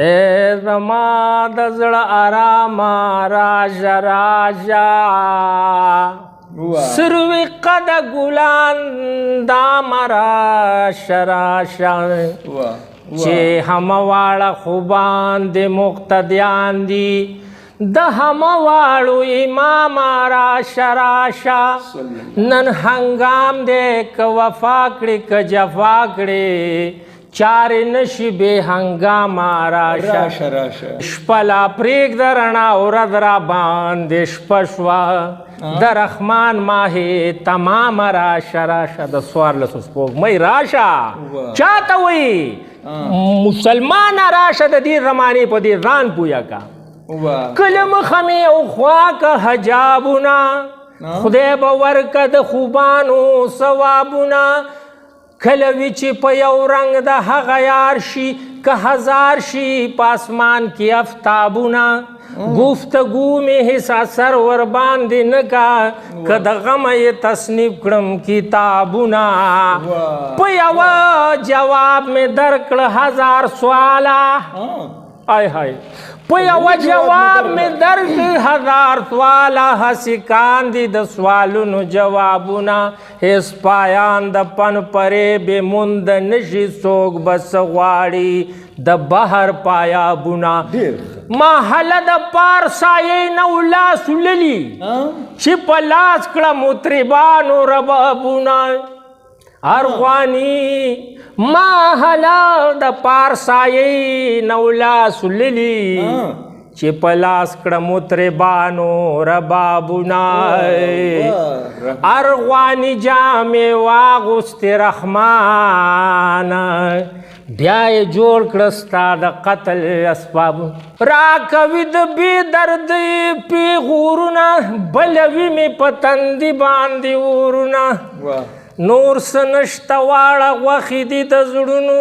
اے زما د زړه آراما راشه راشه سروي قد ګلان دام راشه راشه چې همواړه خوبان د مقتدیان دي د همواړو امام راشه راشه نن هنګام دې که وفا کړې که جفا کړې چارې نشي بې هنګامه راشه شپه لا پرېږده رڼا ورځ را باندې شپه شوه د رحمان ماهې تمامه راشه راشه د څوارلسو سپوږمۍ راشه چاته وایي مسلمانه راشه د دې زمانې په دې ځان پویه کا کله مخه مې او خوا که حجابونه خدای به ورکه د خوبانو ثوابونه کله وي چې په یو رنګ د هغه یار شي که هزار شي په اسمان کې افتابونه گفتگو مې هیڅ اثر ور باندې نه کا که د غمه یې تصنیف کړم کتابونه په یوه جواب مې درکړه هزار سواله آی های په یوه جواب مې درکړ هزار سواله هسې کاندي د سوالونو جوابونه هیڅ پایان د پن پرې بې مونده نشي څوک به څه غواړي د بحر پایابونه ما هله د پار سایې نه و لاس وللي چې په لاس کړه مطربانو ربابونه ارغواني ما هله د پار سایې نه و لاس وللي چې په لاس کړه مطربانو ربابونه ارغواني جامې واغوستې رحمانه بیا یې جوړ کړه ستا د قتل اسباب راکوي د بې دردۍ پیغورونه بلوي مې په تندي باندې اورونه نور څه نشته واړه غوښې دي د زړونو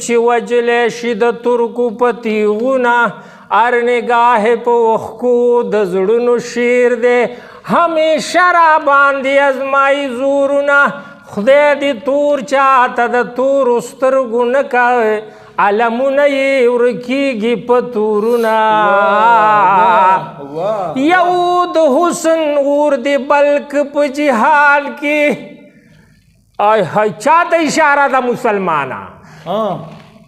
چې وجلی شي د ترکو په تیغونه هر نګاه په اوښکو د زړونو شیر دی همیشه را باندې ازمایي زورونه خدای دې تور چاته د تورو سترګو نه کوي علمونه یې ورکیږي په تورونه یو د حسن اور د بلک په جهال کې آی های چاته اشاره ده مسلمانه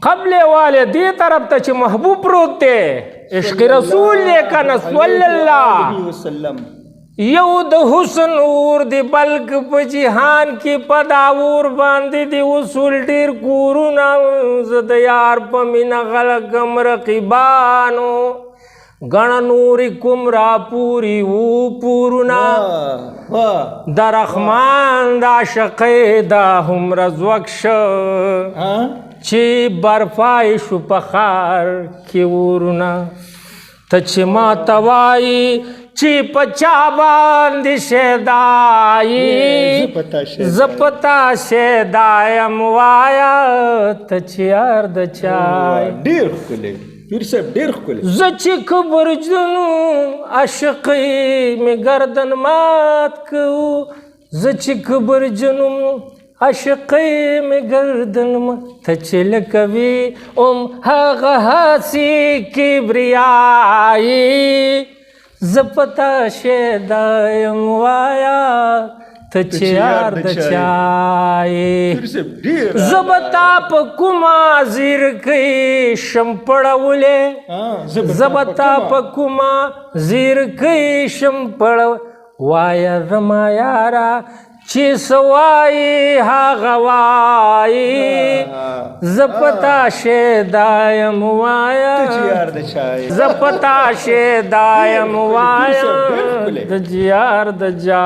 قبل والے دې طرف ته چې محبوب پروت دی عشق رسول لیکنه صلی الله علیه وسلم یو د حسن اور د بلک په جهان کې په دا اور باندې د اصول ډېر کورونه زه د یار په مینه غلګم رقیبانو ګڼه نورې کوم راپوري وو پورونه د رحمان د عاشقۍ دا هومره ځواک شه چې برفای شو په ښار کې ورونه ته چې ماته وایي چې په چا باندې شیدایي زه په تا شیدایم وایه ته چې یار د چای ډېر ښکلی پیر صاحب ډېر ښکلی زه چې کبرجنو عاشقۍ مې گردن مات کو زه چې کبرجنو عاشقۍ مې گردن مات ته چې لکه وي هغه هسې کبریایي زه په تا شیدایم وایه ته چې یار د چای زه به تا په کومه زیرکۍ شم پړولی زه به تا په کومه زیرکۍ شم پړولی وایه زما یاره چې څه وایي هغه وایي زه په تا شیدایم وایه زه په تا شیدایم وایه د جیار د جا